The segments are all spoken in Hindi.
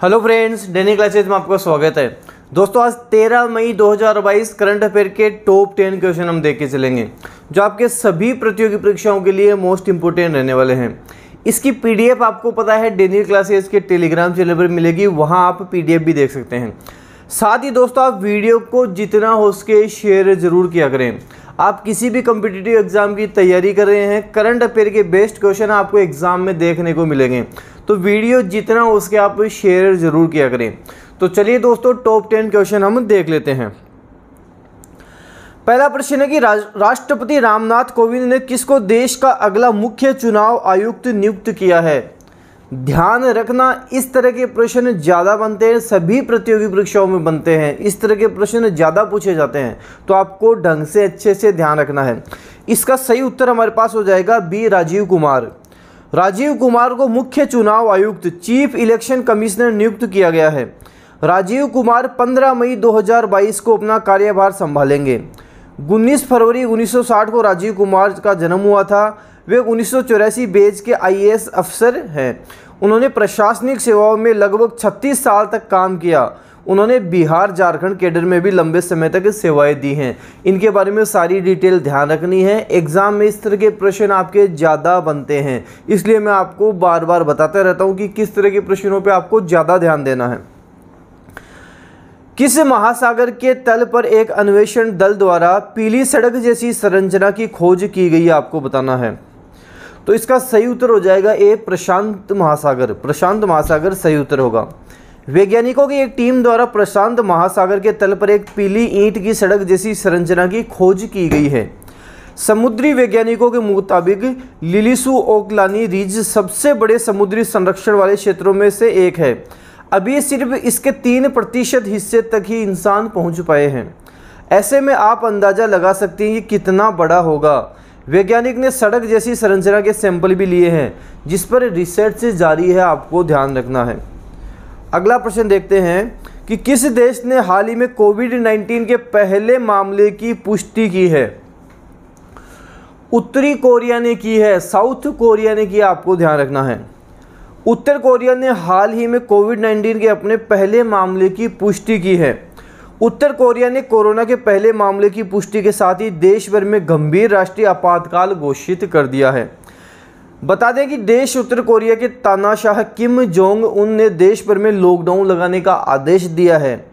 हेलो फ्रेंड्स, डेनी क्लासेज में आपका स्वागत है। दोस्तों, आज 13 मई 2022 करंट अफेयर के टॉप 10 क्वेश्चन हम देख के चलेंगे, जो आपके सभी प्रतियोगी परीक्षाओं के लिए मोस्ट इंपोर्टेंट रहने वाले हैं। इसकी पीडीएफ आपको पता है डेनी क्लासेज के टेलीग्राम चैनल पर मिलेगी, वहां आप पीडीएफ भी देख सकते हैं। साथ ही दोस्तों, आप वीडियो को जितना हो सके शेयर जरूर किया करें। आप किसी भी कॉम्पिटिटिव एग्जाम की तैयारी कर रहे हैं, करंट अफेयर के बेस्ट क्वेश्चन आपको एग्जाम में देखने को मिलेंगे, तो वीडियो जितना हो उसके आप शेयर जरूर किया करें। तो चलिए दोस्तों, टॉप 10 क्वेश्चन हम देख लेते हैं। पहला प्रश्न है कि राष्ट्रपति रामनाथ कोविंद ने किसको देश का अगला मुख्य चुनाव आयुक्त नियुक्त किया है। ध्यान रखना, इस तरह के प्रश्न ज़्यादा बनते हैं, सभी प्रतियोगी परीक्षाओं में बनते हैं, इस तरह के प्रश्न ज़्यादा पूछे जाते हैं, तो आपको ढंग से अच्छे से ध्यान रखना है। इसका सही उत्तर हमारे पास हो जाएगा बी, राजीव कुमार। राजीव कुमार को मुख्य चुनाव आयुक्त, चीफ इलेक्शन कमिश्नर नियुक्त किया गया है। राजीव कुमार 15 मई 2022 को अपना कार्यभार संभालेंगे। 19 फरवरी 1960 को राजीव कुमार का जन्म हुआ था। वे 1984 बैच के आईएएस अफसर हैं। उन्होंने प्रशासनिक सेवाओं में लगभग 36 साल तक काम किया। उन्होंने बिहार झारखंड कैडर में भी लंबे समय तक सेवाएं दी हैं। इनके बारे में सारी डिटेल ध्यान रखनी है, एग्जाम में इस तरह के प्रश्न आपके ज़्यादा बनते हैं, इसलिए मैं आपको बार बार बताता रहता हूं कि किस तरह के प्रश्नों पे आपको ज़्यादा ध्यान देना है। किस महासागर के तल पर एक अन्वेषण दल द्वारा पीली सड़क जैसी संरचना की खोज की गई, आपको बताना है। तो इसका सही उत्तर हो जाएगा ए, प्रशांत महासागर। प्रशांत महासागर सही उत्तर होगा। वैज्ञानिकों की एक टीम द्वारा प्रशांत महासागर के तल पर एक पीली ईंट की सड़क जैसी संरचना की खोज की गई है। समुद्री वैज्ञानिकों के मुताबिक लिलिसु ओकलानी रिज सबसे बड़े समुद्री संरक्षण वाले क्षेत्रों में से एक है। अभी सिर्फ इसके 3% हिस्से तक ही इंसान पहुंच पाए हैं। ऐसे में आप अंदाज़ा लगा सकते हैं कि कितना बड़ा होगा। वैज्ञानिक ने सड़क जैसी संरचना के सैंपल भी लिए हैं, जिस पर रिसर्च जारी है, आपको ध्यान रखना है। अगला प्रश्न देखते हैं कि किस देश ने हाल ही में कोविड-19 के पहले मामले की पुष्टि की है। उत्तरी कोरिया ने की है, साउथ कोरिया ने किया, आपको ध्यान रखना है। उत्तर कोरिया ने हाल ही में कोविड-19 के अपने पहले मामले की पुष्टि की है। उत्तर कोरिया ने कोरोना के पहले मामले की पुष्टि के साथ ही देश भर में गंभीर राष्ट्रीय आपातकाल घोषित कर दिया है। बता दें कि देश उत्तर कोरिया के तानाशाह किम जोंग उन ने देश भर में लॉकडाउन लगाने का आदेश दिया है।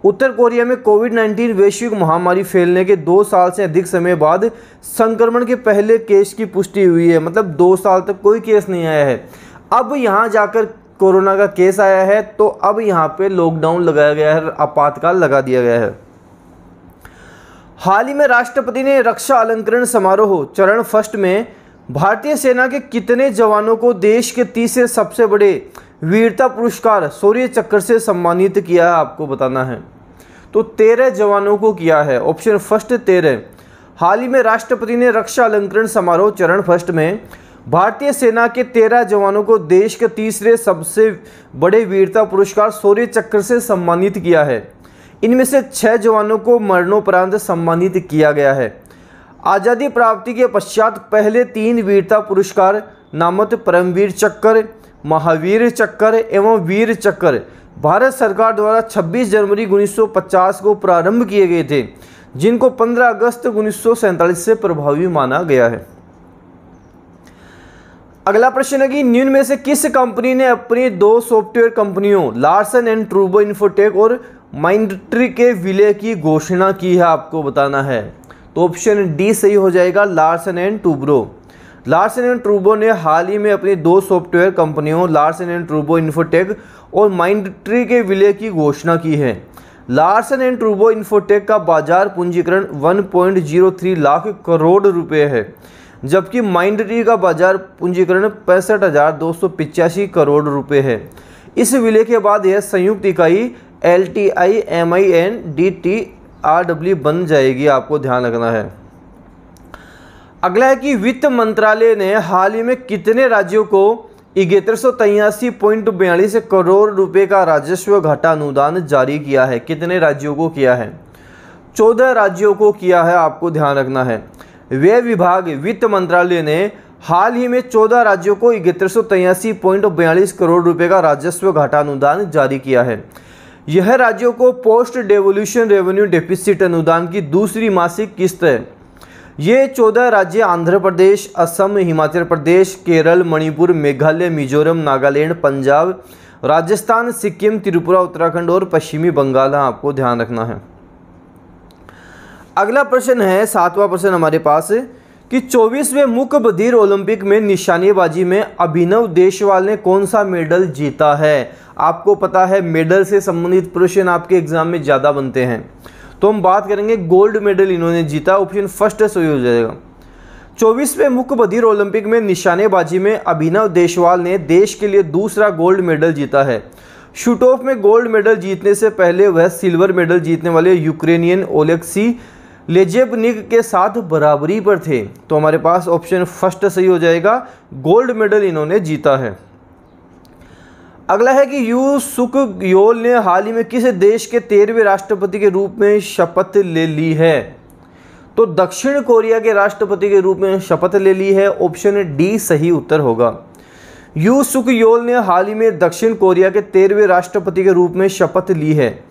उत्तर कोरिया में कोविड-19 वैश्विक महामारी फैलने के 2 साल से अधिक समय बाद संक्रमण के पहले केस की पुष्टि हुई है। मतलब 2 साल तक कोई केस नहीं आया है, अब यहाँ जाकर कोरोना का केस आया है, तो अब यहाँ पे लॉकडाउन लगाया गया है, आपातकाल लगा दिया गया है। हाल ही में राष्ट्रपति ने रक्षा अलंकरण समारोह चरण फर्स्ट में भारतीय सेना के कितने जवानों को देश के तीसरे सबसे बड़े वीरता पुरस्कार शौर्य चक्र से सम्मानित किया है, आपको बताना है। तो 13 जवानों को किया है, ऑप्शन फर्स्ट 13। हाल ही में राष्ट्रपति ने रक्षा अलंकरण समारोह चरण फर्स्ट में भारतीय सेना के 13 जवानों को देश के तीसरे सबसे बड़े वीरता पुरस्कार शौर्य चक्र से सम्मानित किया है। इनमें से 6 जवानों को मरणोपरांत सम्मानित किया गया है। आज़ादी प्राप्ति के पश्चात पहले 3 वीरता पुरस्कार नामक परमवीर चक्र, महावीर चक्र एवं वीर चक्र भारत सरकार द्वारा 26 जनवरी 1950 को प्रारंभ किए गए थे, जिनको 15 अगस्त 1947 से प्रभावी माना गया है। अगला प्रश्न है कि निम्न में से किस कंपनी ने अपनी 2 सॉफ्टवेयर कंपनियों लार्सन एंड टूब्रो इन्फोटेक और माइंडट्री के विलय की घोषणा की है, आपको बताना है। तो ऑप्शन डी सही हो जाएगा, Larsen and Toubro. Larsen and Toubro ने हाल ही में अपनी 2 सॉफ्टवेयर कंपनियों लार्सन एंड टूब्रो इन्फोटेक और माइंडट्री के विलय की घोषणा की है। लार्सन एंड टूब्रो इन्फोटेक का बाजार पूंजीकरण 1.03 लाख करोड़ रुपए है, जबकि माइंडट्री का बाजार पूंजीकरण 65,285 करोड़ रुपए है। इस विलय के बाद यह संयुक्त इकाई LTIMINDTRW बन जाएगी, आपको ध्यान रखना है। अगला है कि वित्त मंत्रालय ने हाल ही में कितने राज्यों को 1183.42 करोड़ रुपए का राजस्व घाटा अनुदान जारी किया है। कितने राज्यों को किया है? 14 राज्यों को किया है, आपको ध्यान रखना है। व्यय विभाग वित्त मंत्रालय ने हाल ही में 14 राज्यों को 1183.42 करोड़ रुपए का राजस्व घाटा अनुदान जारी किया है। यह राज्यों को पोस्ट डेवोल्यूशन रेवेन्यू डेफिसिट अनुदान की दूसरी मासिक किस्त है। ये 14 राज्य आंध्र प्रदेश, असम, हिमाचल प्रदेश, केरल, मणिपुर, मेघालय, मिजोरम, नागालैंड, पंजाब, राजस्थान, सिक्किम, त्रिपुरा, उत्तराखंड और पश्चिमी बंगाल। आपको ध्यान रखना है। अगला प्रश्न है 7वां प्रश्न हमारे पास कि 24वें मुख्य बधिर ओलंपिक में निशानेबाजी में अभिनव देशवाल ने कौन सा मेडल जीता है। आपको पता है मेडल से संबंधित प्रश्न आपके एग्जाम में ज़्यादा बनते हैं, तो हम बात करेंगे गोल्ड मेडल इन्होंने जीता। ऑप्शन फर्स्ट सही हो जाएगा। 24वें मुख्य बधिर ओलंपिक में निशानेबाजी में अभिनव देशवाल ने देश के लिए दूसरा गोल्ड मेडल जीता है। शूट ऑफ में गोल्ड मेडल जीतने से पहले वह सिल्वर मेडल जीतने वाले यूक्रेनियन ओलेक्सी लेजेबनिक के साथ बराबरी पर थे। तो हमारे पास ऑप्शन फर्स्ट सही हो जाएगा, गोल्ड मेडल इन्होंने जीता है। अगला है कि यू सुक योल ने हाल ही में किस देश के 13वें राष्ट्रपति के रूप में शपथ ले ली है। तो दक्षिण कोरिया के राष्ट्रपति के रूप में शपथ ले ली है। ऑप्शन डी सही उत्तर होगा। यू सुक योल ने हाल ही में दक्षिण कोरिया के 13वें राष्ट्रपति के रूप में शपथ ली है।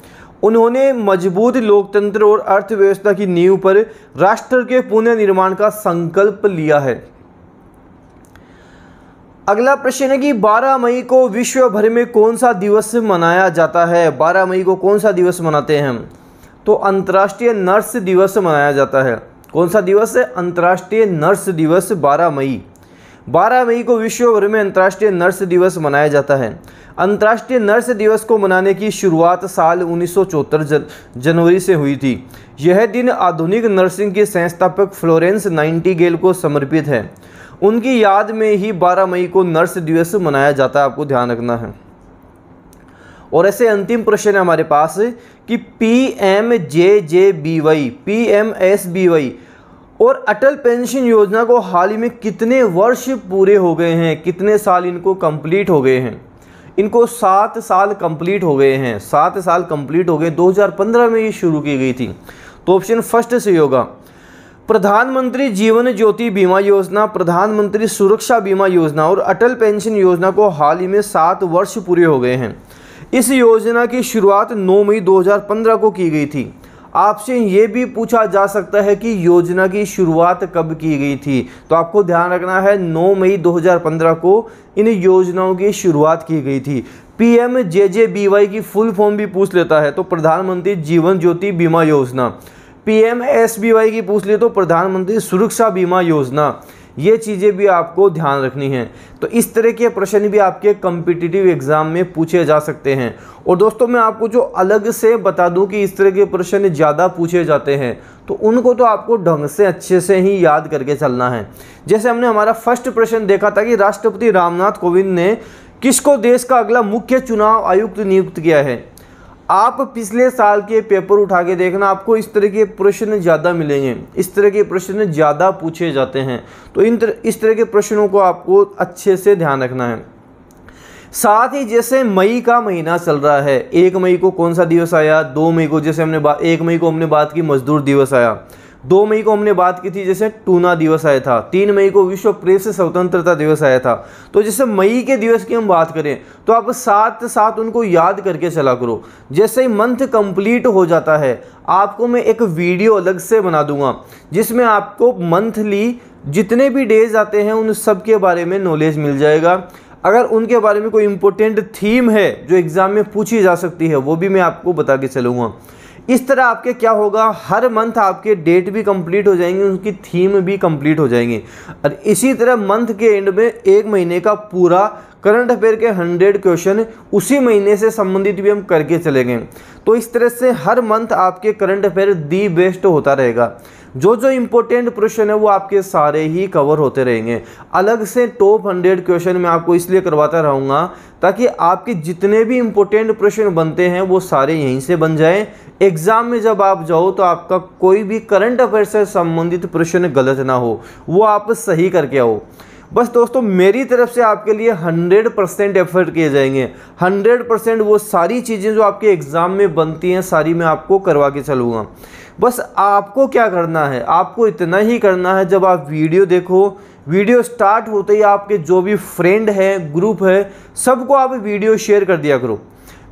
उन्होंने मजबूत लोकतंत्र और अर्थव्यवस्था की नींव पर राष्ट्र के पुनर्निर्माण का संकल्प लिया है। अगला प्रश्न है कि 12 मई को विश्व भर में कौन सा दिवस मनाया जाता है। 12 मई को कौन सा दिवस मनाते हैं हम? तो अंतर्राष्ट्रीय नर्स दिवस मनाया जाता है। कौन सा दिवस है? अंतर्राष्ट्रीय नर्स दिवस 12 मई। 12 मई को विश्व भर में अंतर्राष्ट्रीय नर्स दिवस मनाया जाता है। अंतर्राष्ट्रीय नर्स दिवस को मनाने की शुरुआत साल 1974 जनवरी से हुई थी। यह दिन आधुनिक नर्सिंग के संस्थापक फ्लोरेंस नाइटिंगेल को समर्पित है। उनकी याद में ही 12 मई को नर्स दिवस मनाया जाता है। आपको ध्यान रखना है। और ऐसे अंतिम प्रश्न है हमारे पास कि PMJJBY, PMSBY और अटल पेंशन योजना को हाल ही में कितने वर्ष पूरे हो गए हैं? कितने साल इनको कंप्लीट हो गए हैं? इनको 7 साल कंप्लीट हो गए हैं। 7 साल कंप्लीट हो गए। 2015 में ये शुरू की गई थी। तो ऑप्शन फर्स्ट सही होगा। प्रधानमंत्री जीवन ज्योति बीमा योजना, प्रधानमंत्री सुरक्षा बीमा योजना और अटल पेंशन योजना को हाल ही में 7 वर्ष पूरे हो गए हैं। इस योजना की शुरुआत 9 मई 2015 को की गई थी। आपसे ये भी पूछा जा सकता है कि योजना की शुरुआत कब की गई थी। तो आपको ध्यान रखना है 9 मई 2015 को इन योजनाओं की शुरुआत की गई थी। PMJJBY की फुल फॉर्म भी पूछ लेता है तो प्रधानमंत्री जीवन ज्योति बीमा योजना। PMSBY की पूछ ले तो प्रधानमंत्री सुरक्षा बीमा योजना। ये चीज़ें भी आपको ध्यान रखनी है। तो इस तरह के प्रश्न भी आपके कॉम्पिटिटिव एग्जाम में पूछे जा सकते हैं। और दोस्तों मैं आपको जो अलग से बता दूं कि इस तरह के प्रश्न ज़्यादा पूछे जाते हैं तो उनको तो आपको ढंग से अच्छे से ही याद करके चलना है। जैसे हमने हमारा फर्स्ट प्रश्न देखा था कि राष्ट्रपति रामनाथ कोविंद ने किसको देश का अगला मुख्य चुनाव आयुक्त नियुक्त किया है। आप पिछले साल के पेपर उठा के देखना, आपको इस तरह के प्रश्न ज़्यादा मिलेंगे। इस तरह के प्रश्न ज़्यादा पूछे जाते हैं। तो इस तरह के प्रश्नों को आपको अच्छे से ध्यान रखना है। साथ ही जैसे मई का महीना चल रहा है, 1 मई को कौन सा दिवस आया? 2 मई को जैसे 1 मई को हमने बात की मजदूर दिवस आया। 2 मई को हमने बात की थी जैसे टूना दिवस आया था। 3 मई को विश्व प्रेस स्वतंत्रता दिवस आया था। तो जैसे मई के दिवस की हम बात करें तो आप साथ साथ उनको याद करके चला करो। जैसे ही मंथ कंप्लीट हो जाता है आपको मैं एक वीडियो अलग से बना दूंगा जिसमें आपको मंथली जितने भी डेज आते हैं उन सब के बारे में नॉलेज मिल जाएगा। अगर उनके बारे में कोई इंपॉर्टेंट थीम है जो एग्ज़ाम में पूछी जा सकती है वो भी मैं आपको बता के चलूँगा। इस तरह आपके क्या होगा, हर मंथ आपके डेट भी कंप्लीट हो जाएंगे, उनकी थीम भी कंप्लीट हो जाएंगी। और इसी तरह मंथ के एंड में 1 महीने का पूरा करंट अफेयर के 100 क्वेश्चन उसी महीने से संबंधित भी हम करके चलेंगे। तो इस तरह से हर मंथ आपके करंट अफेयर दी बेस्ट होता रहेगा। जो जो इम्पोर्टेंट प्रश्न है वो आपके सारे ही कवर होते रहेंगे। अलग से टॉप 100 क्वेश्चन मैं आपको इसलिए करवाता रहूँगा ताकि आपके जितने भी इम्पोर्टेंट प्रश्न बनते हैं वो सारे यहीं से बन जाएं। एग्ज़ाम में जब आप जाओ तो आपका कोई भी करंट अफेयर से संबंधित प्रश्न गलत ना हो, वो आप सही करके आओ। बस दोस्तों मेरी तरफ से आपके लिए 100% एफर्ट किए जाएंगे। 100% वो सारी चीज़ें जो आपके एग्ज़ाम में बनती हैं सारी मैं आपको करवा के चलूँगा। बस आपको क्या करना है, आपको इतना ही करना है, जब आप वीडियो देखो, वीडियो स्टार्ट होते ही आपके जो भी फ्रेंड है, ग्रुप है, सबको आप वीडियो शेयर कर दिया करो।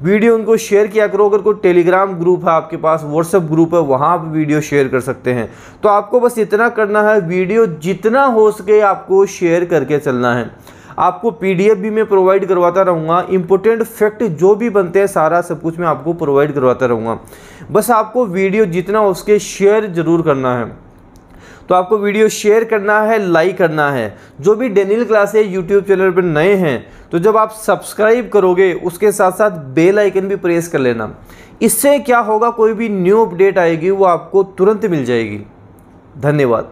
वीडियो उनको शेयर किया करो। अगर कोई टेलीग्राम ग्रुप है आपके पास, व्हाट्सएप ग्रुप है, वहाँ आप वीडियो शेयर कर सकते हैं। तो आपको बस इतना करना है, वीडियो जितना हो सके आपको शेयर करके चलना है। आपको पीडीएफ भी मैं प्रोवाइड करवाता रहूँगा, इंपॉर्टेंट फैक्ट जो भी बनते हैं सारा सब कुछ मैं आपको प्रोवाइड करवाता रहूँगा। बस आपको वीडियो जितना हो सके शेयर ज़रूर करना है। तो आपको वीडियो शेयर करना है, लाइक करना है। जो भी डेनियल क्लासेस यूट्यूब चैनल पर नए हैं तो जब आप सब्सक्राइब करोगे उसके साथ साथ बेल आइकन भी प्रेस कर लेना। इससे क्या होगा, कोई भी न्यू अपडेट आएगी वो आपको तुरंत मिल जाएगी। धन्यवाद।